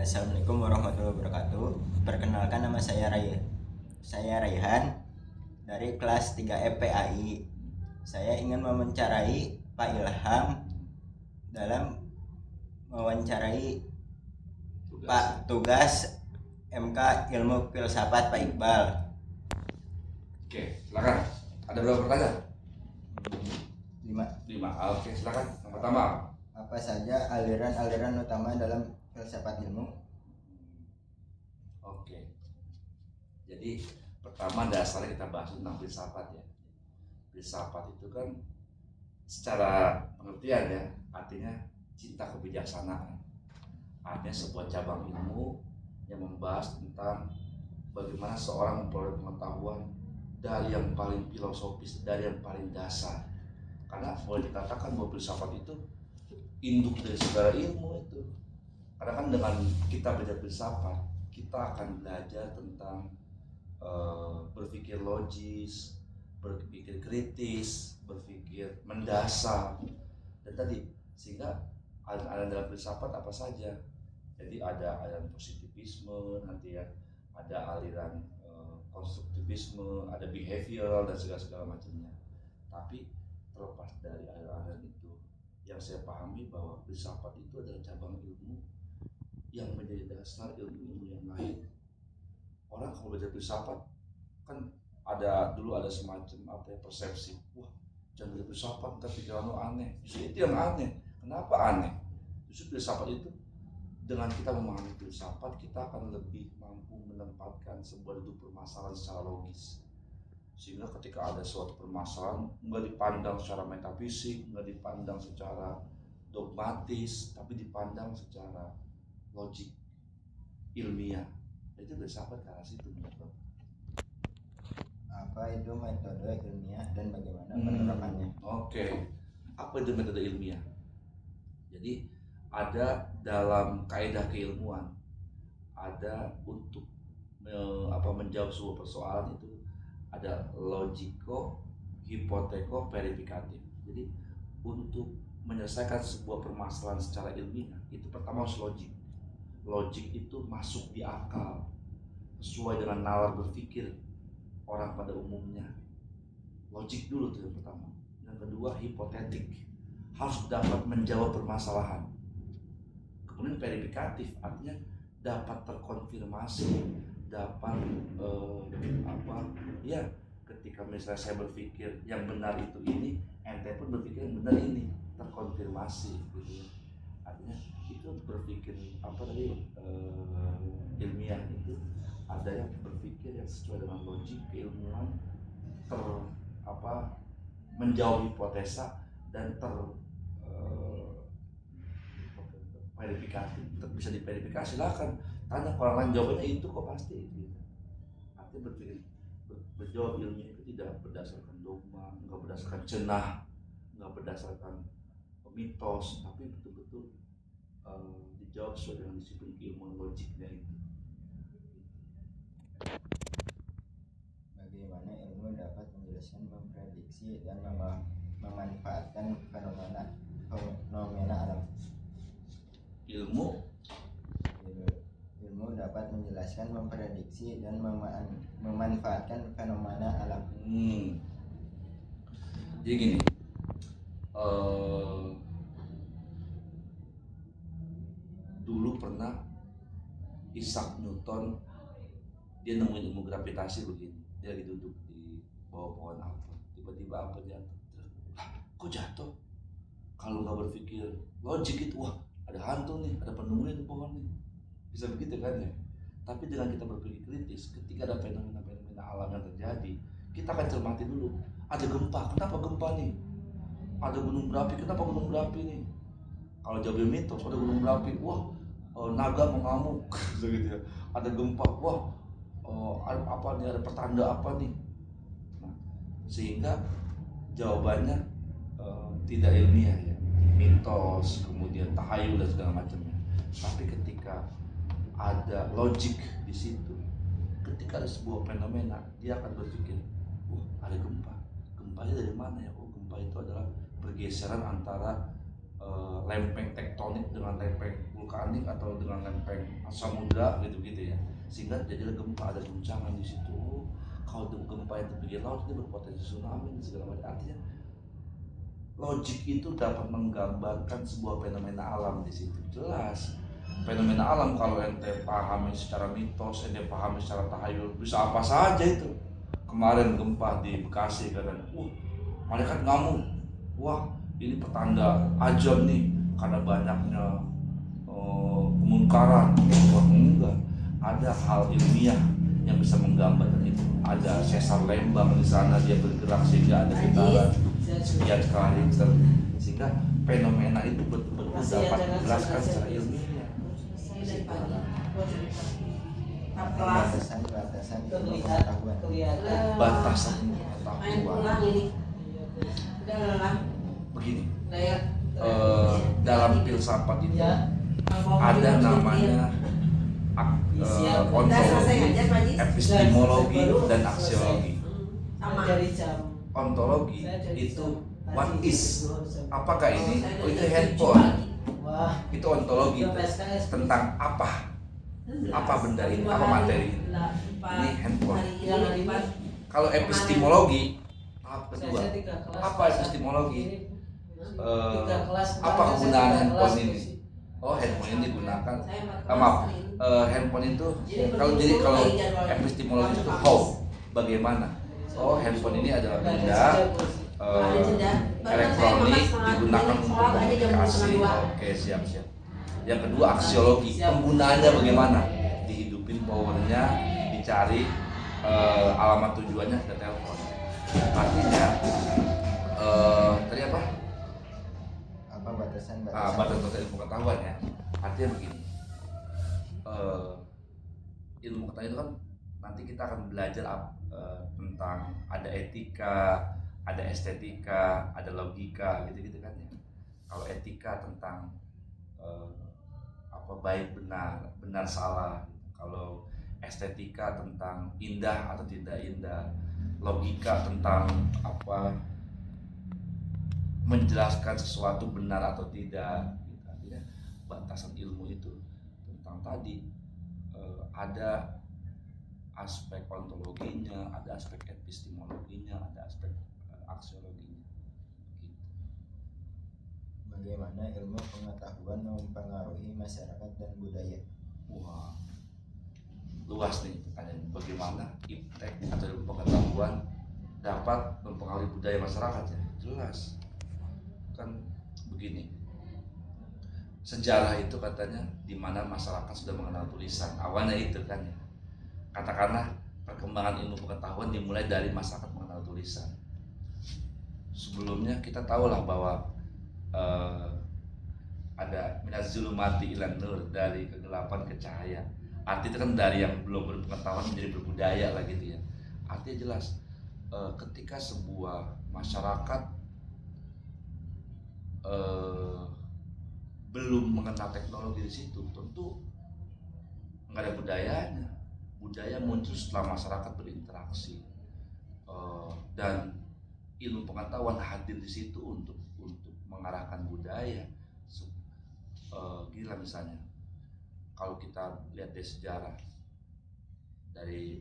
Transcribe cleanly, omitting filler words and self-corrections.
Assalamualaikum warahmatullahi wabarakatuh. Perkenalkan, nama saya Raihan dari kelas 3 FPAI. Saya ingin mewawancarai Pak Ilham dalam mewawancarai Pak Tugas MK Ilmu Filsafat Pak Iqbal. Oke, silakan. Ada berapa pertanyaan? 5. Oke, silakan. Yang pertama, apa saja aliran-aliran utama dalam filsafat ilmu? Oke. Jadi pertama dasarnya kita bahas tentang filsafat ya. Filsafat itu kan secara pengertian ya, artinya cinta kebijaksanaan. Artinya sebuah cabang ilmu yang membahas tentang bagaimana seorang memperoleh pengetahuan dari yang paling filosofis, dari yang paling dasar. Karena boleh dikatakan bahwa filsafat itu induk dari segala ilmu itu. Karena kan dengan kita belajar filsafat, kita akan belajar tentang berpikir logis, berpikir kritis, berpikir mendasar, dan tadi sehingga aliran dalam filsafat apa saja. Jadi ada aliran positivisme nanti ya, ada aliran konstruktivisme, ada behavioral dan segala macamnya. Tapi terlepas dari aliran itu, yang saya pahami bahwa filsafat itu adalah cabang ilmu yang menjadi dasar ilmu-ilmu yang lain. Orang kalau belajar filsafat kan dulu ada semacam persepsi, wah jangan belajar filsafat tapi pikiran lo aneh. Justru itu yang aneh. Kenapa aneh? Justru filsafat itu, dengan kita memahami filsafat, kita akan lebih mampu menempatkan sebuah duduk permasalahan secara logis. Sehingga ketika ada suatu permasalahan, nggak dipandang secara metafisik, nggak dipandang secara dogmatis, tapi dipandang secara logik, ilmiah. Itu filsafat ke arah situ menurut Bapak. Apa itu metode ilmiah dan bagaimana penerapannya? Oke. Apa itu metode ilmiah? Jadi ada dalam kaidah keilmuan, ada untuk menjawab sebuah persoalan itu ada logiko, hipoteko, verifikatif. Jadi untuk menyelesaikan sebuah permasalahan secara ilmiah itu pertama harus logik. Logik itu masuk di akal, sesuai dengan nalar berpikir orang pada umumnya. Logik dulu tuh yang pertama. Yang kedua hipotetik, harus dapat menjawab permasalahan. Kemudian verifikatif, artinya dapat terkonfirmasi, dapat ketika misalnya saya berpikir yang benar itu ini, ente pun berpikir yang benar ini, terkonfirmasi gitu. Artinya itu berpikir ilmiah itu ada yang berpikir yang sesuai dengan logik keilmuan, menjawab hipotesa dan verifikasi, bisa diverifikasi lah kan, tanya ke orang lain jawabannya itu kok pasti gitu. Artinya berjawab ilmiah itu tidak berdasarkan dogma, nggak berdasarkan cenah, nggak berdasarkan mitos, tapi betul-betul dijawab sesuai dengan disiplin keilmuan logiknya itu. Bagaimana ilmu dapat menjelaskan, memprediksi, dan memanfaatkan fenomena alam? Ilmu dapat menjelaskan, memprediksi, dan memanfaatkan fenomena alam. Jadi gini, dulu pernah Isaac Newton, dia nemuin ilmu gravitasi begini. Dia lagi duduk di bawah pohon apel, tiba-tiba apel jatuh. Kok jatuh? Kalau nggak berpikir logik itu, wah ada hantu nih, ada penemunya di pohon nih, bisa begitu kan ya. Tapi dengan kita berpikir kritis, ketika ada fenomena alam yang terjadi, kita akan cermati dulu. Ada gempa, kenapa gempa nih? Ada gunung berapi, kenapa gunung berapi nih? Kalau jawab mitos, ada gunung berapi, wah naga mengamuk gitu ya. Ada gempa, wah ada pertanda apa nih? Nah, sehingga jawabannya tidak ilmiah ya, mitos, kemudian tahayul dan segala macamnya. Tapi ketika ada logik di situ, ketika ada sebuah fenomena, dia akan berpikir, ada gempa. Gempanya dari mana ya? Oh, gempa itu adalah pergeseran antara lempeng tektonik dengan lempeng vulkanik atau dengan lempeng samudra gitu-gitu ya, sehingga jadilah gempa, ada guncangan di situ. Kalau gempa yang tepi laut itu berpotensi tsunami dan segala macam. Artinya logik itu dapat menggambarkan sebuah fenomena alam di situ. Jelas fenomena alam kalau ente pahami secara mitos, ente pahami secara tahayul, bisa apa saja itu. Kemarin gempa di Bekasi kadang, malaikat ngamuk, wah ini petanda ajab nih karena banyaknya kemungkaran. Wah enggak, ada hal ilmiah yang bisa menggambarkan itu. Ada sesar lembang di sana, dia bergerak sehingga ada getaran sekian kali, sehingga fenomena itu betul-betul dapat dijelaskan secara ilmiah. Batasan ilmu pengetahuan. Batasan pengetahuan. Begini, dalam filsafat itu ada namanya ontologi, epistemologi, dan aksiologi. Ontologi itu what is, apakah ini? Oh itu handphone. Itu ontologi itu tentang apa benda ini, apa materi ini. Ini handphone. Kalau epistemologi tahap kedua, apa epistemologi? Apa kegunaan handphone ini? Oh handphone ini digunakan, handphone itu kalau epistemologi itu how, bagaimana? Oh handphone ini adalah benda elektronik digunakan untuk komunikasi. Oke, siap. Yang kedua aksiologi, penggunaannya bagaimana? Dihidupin powernya, dicari alamat tujuannya ke telepon. Artinya tadi apa? Batasan Ilmu pengetahuan ya. Artinya begini, ilmu pengetahuan itu kan nanti kita akan belajar tentang ada etika, ada estetika, ada logika gitu-gitu kan ya. Kalau etika tentang baik benar salah. Kalau estetika tentang indah atau tidak indah, logika tentang menjelaskan sesuatu benar atau tidak. Artinya batasan ilmu itu tentang tadi ada aspek ontologinya, ada aspek epistemologinya, ada aspek aksiologinya. Gitu. Bagaimana ilmu pengetahuan mempengaruhi masyarakat dan budaya? Wah, luas nih pertanyaan. Bagaimana iptek atau ilmu pengetahuan dapat mempengaruhi budaya masyarakat ya? Jelas. Kan begini, sejarah itu katanya di mana masyarakat sudah mengenal tulisan. Awalnya itu kan ya. Katakanlah perkembangan ilmu pengetahuan dimulai dari masyarakat mengenal tulisan. Sebelumnya kita tahulah bahwa ada minaz zulumati ilan nur, dari kegelapan ke cahaya. Arti itu kan dari yang belum berpengetahuan menjadi berbudaya lah gitu ya. Artinya jelas, ketika sebuah masyarakat belum mengenal teknologi di situ, tentu nggak ada budayanya. Budaya muncul setelah masyarakat berinteraksi, dan ilmu pengetahuan hadir di situ untuk mengarahkan budaya. Gila misalnya, kalau kita lihat dari sejarah dari